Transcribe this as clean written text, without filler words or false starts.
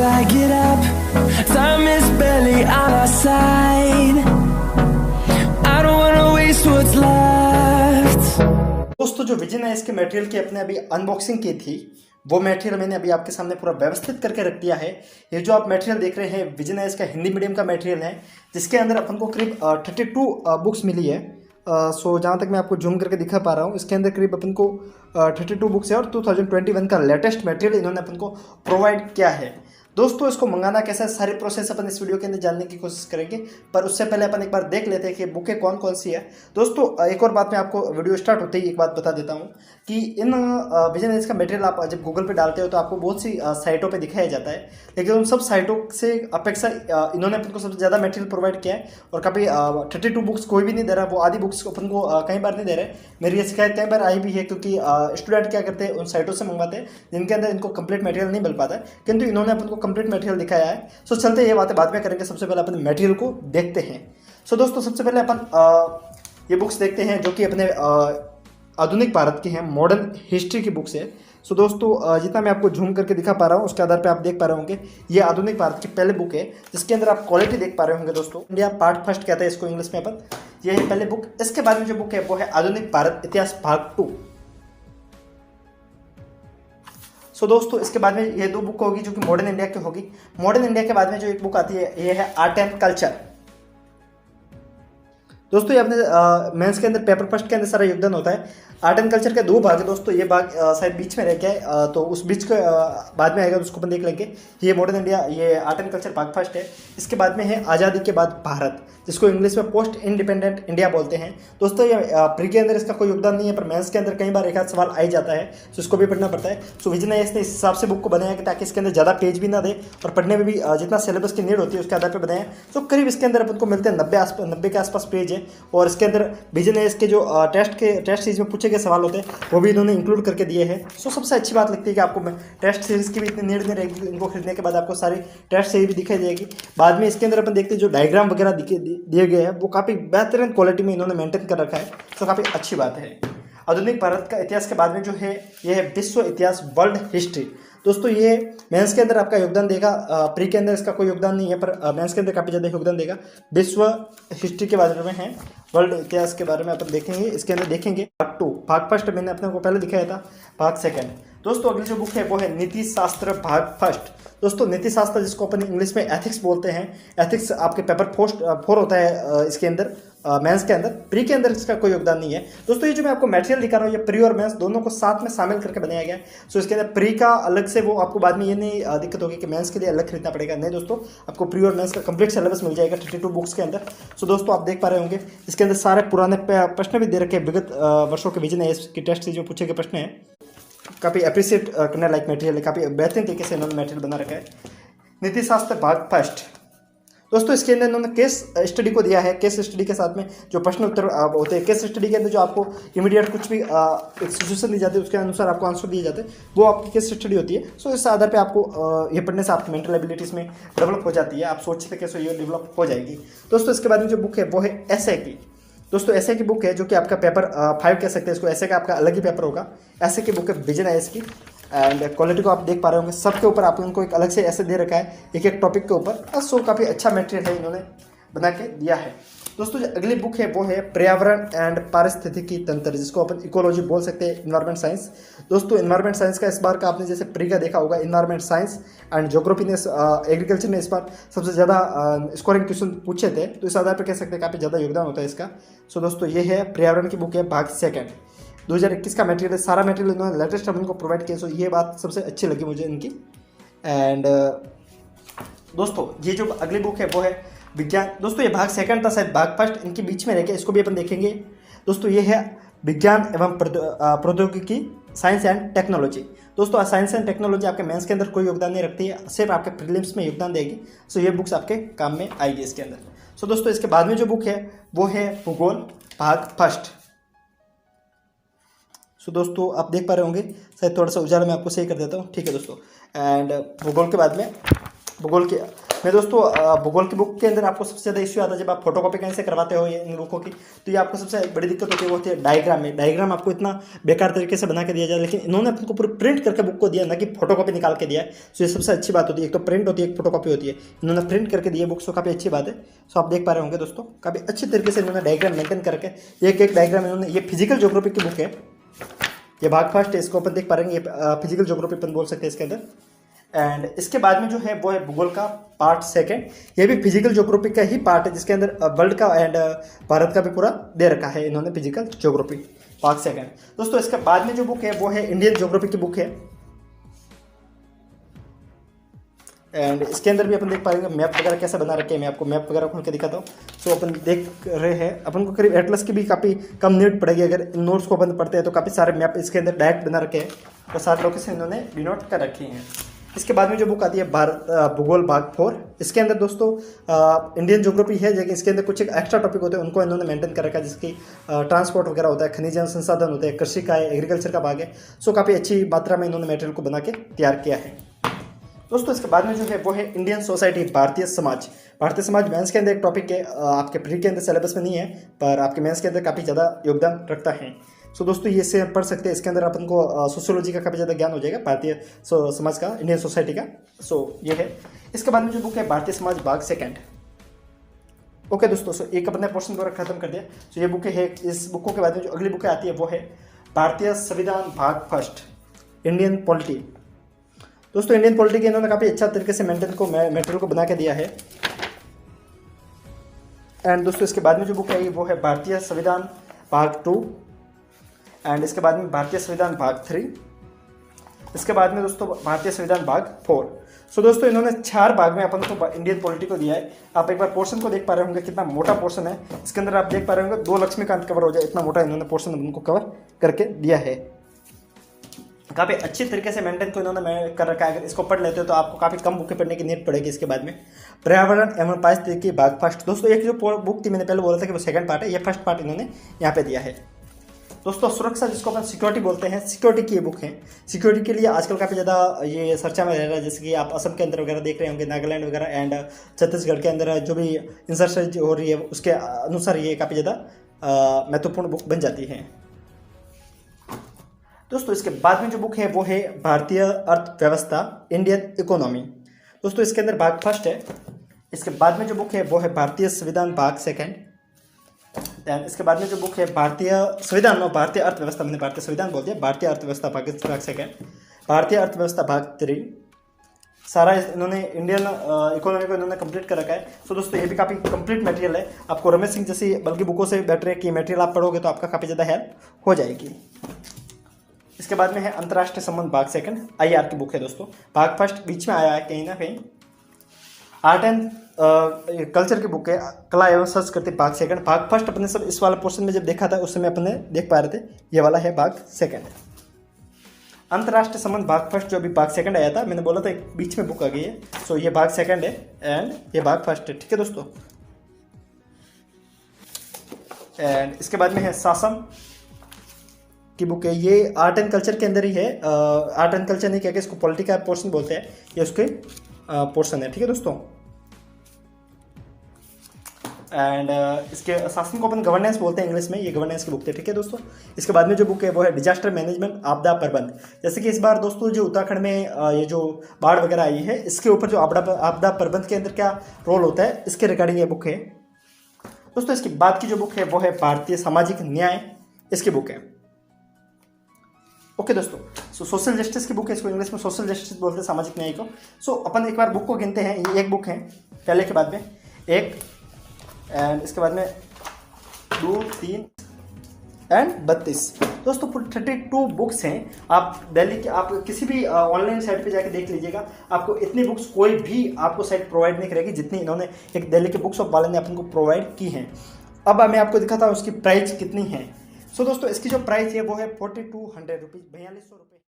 till I get up. Time is barely on our side. I don't wanna waste what's left. दोस्तों जो विजय ने इसके material की अपने अभी अनबॉक्सिंग की थी वो मटेरियल मैंने अभी आपके सामने पूरा व्यवस्थित करके रख दिया है। ये जो आप मटेरियल देख रहे हैं विजय ने इसका हिंदी मीडियम का मटेरियल है, जिसके अंदर अपन को करीब 32 बुक्स मिली है। सो जहाँ तक मैं आपको जूम करके दिखा पा रहा हूँ, इसके अंदर करीब अपन को 32 बुक्स है और 2021 का लेटेस्ट मटेरियल इन्होंने अपन को प्रोवाइड किया है। दोस्तों इसको मंगाना कैसा है, सारी प्रोसेस अपन इस वीडियो के अंदर जानने की कोशिश करेंगे, पर उससे पहले अपन एक बार देख लेते हैं कि बुकें कौन कौन सी है। दोस्तों एक और बात मैं आपको वीडियो स्टार्ट होते ही एक बात बता देता हूँ कि इन विजय इसका मटेरियल आप जब गूगल पे डालते हो तो आपको बहुत सी साइटों पे दिखाया जाता है, लेकिन उन सब साइटों से अपेक्षा इन्होंने अपन को सबसे ज़्यादा मटेरियल प्रोवाइड किया है। और कभी 32 बुक्स कोई भी नहीं दे रहा, वो आधी बुक्स अपन को कई बार नहीं दे रहे। मेरी ये शिकायत कई बार आई भी है, क्योंकि स्टूडेंट क्या करते हैं उन साइटों से मंगवाते हैं जिनके अंदर इनको कंप्लीट मटेरियल नहीं मिल पाता है, किंतु इन्होंने अपन को कंप्लीट मटेरियल दिखाया है। सो चलते ये बातें बाद में करेंगे, सबसे पहले अपन मटेरियल को देखते हैं। सो दोस्तों सबसे पहले अपन ये बुक्स देखते हैं जो कि अपने आधुनिक भारत की हैं, मॉडर्न हिस्ट्री की बुक्स है। सो दोस्तों जितना मैं आपको झूम करके दिखा पा रहा हूँ उसके आधार पे आप देख पा रहे होंगे ये आधुनिक भारत की पहले बुक है, जिसके अंदर आप क्वालिटी देख पा रहे होंगे। दोस्तों इंडिया पार्ट फर्स्ट कहते हैं इसको इंग्लिश में अपन, ये है पहले बुक। इसके बाद में जो बुक है वो है आधुनिक भारत इतिहास भाग 2। सो दोस्तों इसके बाद में ये दो बुक होगी जो कि मॉडर्न इंडिया की होगी। मॉडर्न इंडिया के बाद में जो एक बुक आती है ये है आर्ट एंड कल्चर। दोस्तों ये अपने मेंस के अंदर पेपर फर्स्ट के अंदर सारा योगदान होता है। आर्ट एंड कल्चर के दो भाग है दोस्तों, ये भाग शायद बीच में रह गया है, तो उस बीच के बाद में आएगा तो उसको अपन देख लेंगे। ये मॉडर्न इंडिया, ये आर्ट एंड कल्चर भाग फर्स्ट है। इसके बाद में है आज़ादी के बाद भारत, जिसको इंग्लिश में पोस्ट इंडिपेंडेंट इंडिया बोलते हैं। दोस्तों ये प्री के अंदर इसका कोई योगदान नहीं है, पर मेंस के अंदर कई बार एक आध सवाल आ ही जाता है, तो इसको भी पढ़ना पड़ता है। सो विजय ने इसने इस हिसाब से बुक को बनाया कि ताकि इसके अंदर ज़्यादा पेज भी ना दे और पढ़ने में भी जितना सिलेबस की नीड होती है उसके आधार पर बनाया। तो करीब इसके अंदर अपन को मिलते हैं 90 के आसपास पेज है। और इसके अंदर विजय ने इसके जो टेस्ट सीरीज में पूछे गए सवाल होते हैं वो भी इन्होंने इंक्लूड करके दिए हैं। सो सबसे अच्छी बात लगती है कि आपको टेस्ट सीरीज की भी इतनी नीड नहीं रहेगी, इनको खरीदने के बाद आपको सारी टेस्ट सीरीज भी दिखाई देगी। बाद में इसके अंदर अपन देखते हैं जो डायग्राम वगैरह दिए गए हैं वो काफ़ी बेहतरीन क्वालिटी में इन्होंने मेंटेन कर रखा है, तो काफ़ी अच्छी बात है। आधुनिक भारत का इतिहास के बाद में जो है ये है विश्व इतिहास वर्ल्ड हिस्ट्री। दोस्तों ये मेंस के अंदर आपका योगदान देगा, प्री के अंदर इसका कोई योगदान नहीं है, पर मेंस के अंदर काफ़ी ज़्यादा योगदान देगा। विश्व हिस्ट्री के बारे में है, वर्ल्ड इतिहास के बारे में अपन देखेंगे। इसके अंदर देखेंगे भाग 2, भाग फर्स्ट मैंने अपने को पहले दिखाया था, भाग सेकंड। दोस्तों अगली जो बुक है वो है नीति शास्त्र भाग फर्स्ट। दोस्तों नीति शास्त्र जिसको अपन इंग्लिश में एथिक्स बोलते हैं, एथिक्स आपके पेपर 4 होता है इसके अंदर मेंस के अंदर। प्री के अंदर इसका कोई योगदान नहीं है। दोस्तों ये जो मैं आपको मटेरियल दिखा रहा हूँ ये प्री और मेंस दोनों को साथ में शामिल करके बनाया गया है। सो इसके अंदर प्री का अलग से वो आपको बाद में ये नहीं दिक्कत होगी कि मेंस के लिए अलग खरीदना पड़ेगा, नहीं दोस्तों आपको प्री और मेंस का कंप्लीट सिलेबस मिल जाएगा 32 बुक्स के अंदर। सो दोस्तों आप देख पा रहे होंगे इसके अंदर सारे पुराने प्रश्न भी दे रखे हैं, विगत वर्षों के विजय इसकी टेस्ट से जो पूछे गए प्रश्न हैं। काफ़ी अप्रिशिएट करने लायक मटेरियल है, काफ़ी बेहतरीन तरीके से इन्होंने मटेरियल बना रखा है। नीति शास्त्र भाग फर्स्ट। दोस्तों इसके अंदर इन्होंने केस स्टडी को दिया है, केस स्टडी के साथ में जो प्रश्न उत्तर होते हैं, केस स्टडी के अंदर जो आपको इमीडिएट कुछ भी एक सिचुएशन दी जाती है उसके अनुसार आपको आंसर दिए जाते हैं, वो आपकी केस स्टडी होती है। सो इस आधार पे आपको ये पढ़ने से आपकी मेंटल एबिलिटीज़ में डेवलप हो जाती है, आप सोचते कैसे ये डेवलप हो जाएगी। दोस्तों इसके बाद में जो बुक है वो है एसे की। दोस्तों ऐसे की बुक है जो कि आपका पेपर 5 कह सकते हैं इसको, ऐसे का आपका अलग ही पेपर होगा। ऐसे की बुक है विजन है इसकी, एंड क्वालिटी को आप देख पा रहे होंगे, सबके ऊपर आपको इनको एक अलग से ऐसे दे रखा है एक एक टॉपिक के ऊपर। सो काफ़ी अच्छा मटेरियल है इन्होंने बना के दिया है। दोस्तों जो अगली बुक है वो है पर्यावरण एंड पारिस्थितिकी तंत्र, जिसको अपन इकोलॉजी बोल सकते हैं, इन्वायरमेंट साइंस। दोस्तों इन्वायरमेंट साइंस का इस बार का आपने जैसे प्री का देखा होगा, इन्वायरमेंट साइंस एंड ज्योग्राफी ने एग्रीकल्चर ने इस बार सबसे ज़्यादा स्कोरिंग क्वेश्चन पूछे थे, तो इस आधार पर कह सकते हैं काफ़ी ज़्यादा योगदान होता है इसका। सो दोस्तों ये है पर्यावरण की बुक है, भाग सेकंड, 2021 का मटेरियल है, सारा मटेरियल इन्होंने लेटेस्ट अपन को प्रोवाइड किया। सो ये बात सबसे अच्छी लगी मुझे इनकी। एंड दोस्तों ये जो अगली बुक है वो है विज्ञान। दोस्तों ये भाग सेकंड था, शायद भाग फर्स्ट इनके बीच में रह गया, इसको भी अपन देखेंगे। दोस्तों ये है विज्ञान एवं प्रौद्योगिकी, साइंस एंड टेक्नोलॉजी। दोस्तों साइंस एंड टेक्नोलॉजी आपके मेंस के अंदर कोई योगदान नहीं रखती है, सिर्फ आपके प्रीलिम्स में योगदान देगी। सो ये बुक्स आपके काम में आएगी इसके अंदर। सो दोस्तों इसके बाद में जो बुक है वो है भूगोल भाग फर्स्ट। सो दोस्तों आप देख पा रहे होंगे, शायद थोड़ा सा उजाला मैं आपको सही कर देता हूँ, ठीक है दोस्तों। एंड भूगोल के बाद में भूगोल के मैं दोस्तों भूगोल की बुक के अंदर आपको सबसे ज़्यादा इश्यू आता है जब आप फोटोकॉपी कहीं से करवाते हो इन बुकों की, तो ये आपको सबसे बड़ी दिक्कत होती है वो होती है डायग्राम में। डायग्राम आपको इतना बेकार तरीके से बना के दिया जाए, लेकिन इन्होंने आपको पूरी प्रिंट करके बुक को दिया, ना कि फोटोकॉपी निकाल के दिया है। सो ये सबसे अच्छी बात होती है, एक तो प्रिंट होती है, एक फोटोकॉपी होती है। इन्होंने प्रिंट करके दिए बुक्स, तो काफ़ी अच्छी बात है। सो आप देख पा रहे होंगे दोस्तों, काफ़ी अच्छी तरीके से इन्होंने डायग्राम मेंटेन करके एक एक डायग्राम इन्होंने, ये फिजिकल ज्योग्राफी की बुक है, ये भाग फर्स्ट है, इसको अपन देख पा रहे हैं, ये फिजिकल ज्योग्राफी अपन बोल सकते हैं इसके अंदर। एंड इसके बाद में जो है वो है भूगोल का पार्ट सेकंड, ये भी फिजिकल ज्योग्राफी का ही पार्ट है, जिसके अंदर वर्ल्ड का एंड भारत का भी पूरा दे रखा है इन्होंने फिजिकल ज्योग्राफी पार्ट सेकंड। दोस्तों इसके बाद में जो बुक है वो है इंडियन ज्योग्राफी की बुक है, एंड इसके अंदर भी अपन देख पाएंगे मैप वगैरह कैसे बना रखे हैं। मैं आपको मैप वगैरह खोल के दिखाता हूँ। सो अपन देख रहे हैं, अपन को करीब एटलस की भी काफ़ी कम नीड पड़ेगी अगर इन नोट्स को अपन पढ़ते हैं, तो काफ़ी सारे मैप इसके अंदर डायरेक्ट बना रखे हैं और सारे लोकेशन इन्होंने डिनोट कर रखी हैं। इसके बाद में जो बुक आती है भारत भूगोल भाग 4, इसके अंदर दोस्तों इंडियन ज्योग्राफी है, लेकिन इसके अंदर कुछ एक एक्स्ट्रा टॉपिक होते हैं उनको इन्होंने मेंटेन कर रखा है, जिसकी ट्रांसपोर्ट वगैरह होता है, खनिज संसाधन होते हैं, कृषि का है, एग्रीकल्चर का भाग है। सो काफ़ी अच्छी मात्रा में इन्होंने मटेरियल को बना के तैयार किया है दोस्तों। इसके बाद में जो है वो है Indian society, Bharatiya Samaj. Bharatiya Samaj mains के अंदर एक टॉपिक है, आपके प्री के अंदर सिलेबस में नहीं है, पर आपके मेंस के अंदर काफ़ी ज़्यादा योगदान रखता है। सो दोस्तों ये से पढ़ सकते हैं, इसके अंदर अपन को सोशियोलॉजी का काफ़ी ज़्यादा ज्ञान हो जाएगा, भारतीय समाज का, इंडियन सोसाइटी का। सो ये है। इसके बाद में जो बुक है भारतीय समाज भाग सेकंड। ओके दोस्तों, सो एक अपने पोर्शन को खत्म कर दिया। सो ये बुक है, इस बुकों के बाद में जो अगली बुक आती है वो है भारतीय संविधान भाग फर्स्ट, इंडियन पॉलिटी। दोस्तों इंडियन पॉलिटी के इन्होंने काफ़ी अच्छा तरीके से मटेरियल को बना के दिया है। एंड दोस्तों इसके बाद में जो बुक है वो है भारतीय संविधान भाग 2, एंड इसके बाद में भारतीय संविधान भाग 3, इसके बाद में दोस्तों भारतीय संविधान भाग 4। सो दोस्तों इन्होंने 4 भाग में अपन को इंडियन पॉलिटी को दिया है। आप एक बार पोर्शन को देख पा रहे होंगे, कितना मोटा पोर्शन है। इसके अंदर आप देख पा रहे होंगे 2 लक्ष्मीकांत कवर हो जाए, इतना मोटा इन्होंने पोर्शन उनको कवर करके दिया है। काफ़ी अच्छी तरीके से मेंटेन को इन्होंने कर रखा है। अगर इसको पढ़ लेते हो तो आपको काफ़ी कम बुकें पढ़ने की नीड पड़ेगी। इसके बाद में पर्यावरण एवं पारिस्थितिकी भाग फर्स्ट। दोस्तों एक जो बुक थी मैंने पहले बोला था कि वो सेकंड पार्ट है, ये फर्स्ट पार्ट इन्होंने यहाँ पे दिया है। दोस्तों सुरक्षा, जिसको अपन सिक्योरिटी बोलते हैं, सिक्योरिटी की ये बुक है। सिक्योरिटी के लिए आजकल काफ़ी ज़्यादा ये चर्चा में रह रहा है, जैसे कि आप असम के अंदर वगैरह देख रहे होंगे, नागालैंड वगैरह एंड छत्तीसगढ़ के अंदर जो भी इंसर्शन हो रही है उसके अनुसार ये काफ़ी ज़्यादा महत्वपूर्ण बुक बन जाती है दोस्तों। इसके बाद में जो बुक है वो है भारतीय अर्थव्यवस्था, इंडियन इकोनॉमी। दोस्तों इसके अंदर भाग फर्स्ट है। इसके बाद में जो बुक है वो है भारतीय संविधान भाग सेकंड। दैन इसके बाद में जो बुक है भारतीय संविधान और भारतीय अर्थव्यवस्था, मैंने भारतीय संविधान बोल दिया, भारतीय अर्थव्यवस्था भाग सेकंड, भारतीय अर्थव्यवस्था भाग 3। सारा इन्होंने इंडियन इकोनॉमी को इन्होंने कंप्लीट कर रखा है। सो दोस्तों ये भी काफ़ी कंप्लीट मटेरियल है। आपको रमेश सिंह जैसी बल्कि बुकों से बेटर है कि मटेरियल आप पढ़ोगे तो आपका काफ़ी ज़्यादा हेल्प हो जाएगी। इसके बाद में है अंतर्राष्ट्रीय संबंध भाग सेकंड, IR की बुक है दोस्तों। भाग फर्स्ट बीच में आया है कहीं ना कहीं। आर्ट एंड कल्चर की बुक है, कला एवं संस्कृति भाग सेकंड। भाग फर्स्ट अपने सब इस वाले पोर्शन में जब देखा था उस समय अपने देख पा रहे थे, ये वाला है भाग सेकंड। अंतर्राष्ट्रीय संबंध भाग फर्स्ट जो अभी भाग सेकंड आया था, मैंने बोला था एक बीच में बुक आ गई है। सो ये भाग सेकंड है एंड ये भाग फर्स्ट है, ठीक है दोस्तों। एंड इसके बाद में है शासन की बुक है, ये आर्ट एंड कल्चर के अंदर ही है। आर्ट एंड कल्चर नहीं कहकर इसको पॉलिटी का पोर्शन बोलते हैं, ये उसके पोर्शन है, ठीक है दोस्तों। एंड इसके शासन को अपन गवर्नेंस बोलते हैं इंग्लिश में, ये गवर्नेंस की बुक है, ठीक है दोस्तों। इसके बाद में जो बुक है वो है डिजास्टर मैनेजमेंट, आपदा प्रबंध। जैसे कि इस बार दोस्तों जो उत्तराखंड में ये जो बाढ़ वगैरह आई है, इसके ऊपर जो आपदा प्रबंध के अंदर क्या रोल होता है, इसके रिगार्डिंग ये बुक है दोस्तों। इसके बाद की जो बुक है वो है भारतीय सामाजिक न्याय, इसकी बुक है, ओके दोस्तों। सो सोशल जस्टिस की बुक है, इसको इंग्लिश में सोशल जस्टिस बोलते हैं, सामाजिक न्याय को। सो अपन एक बार बुक को गिनते हैं, ये एक बुक है, पहले के बाद में एक, एंड इसके बाद में 2, 3 एंड 32 दोस्तों, 32 बुक्स हैं। आप दिल्ली के आप किसी भी ऑनलाइन साइट पे जाके देख लीजिएगा, आपको इतनी बुक्स कोई भी आपको साइट प्रोवाइड नहीं करेगी जितनी इन्होंने एक दिल्ली के बुक्स ऑफ वाले ने अपन को प्रोवाइड की हैं। अब मैं आपको दिखाता हूँ उसकी प्राइस कितनी है। सो दोस्तों इसकी जो प्राइस है वो है 4200 रुपीज़, 4200 रुपये।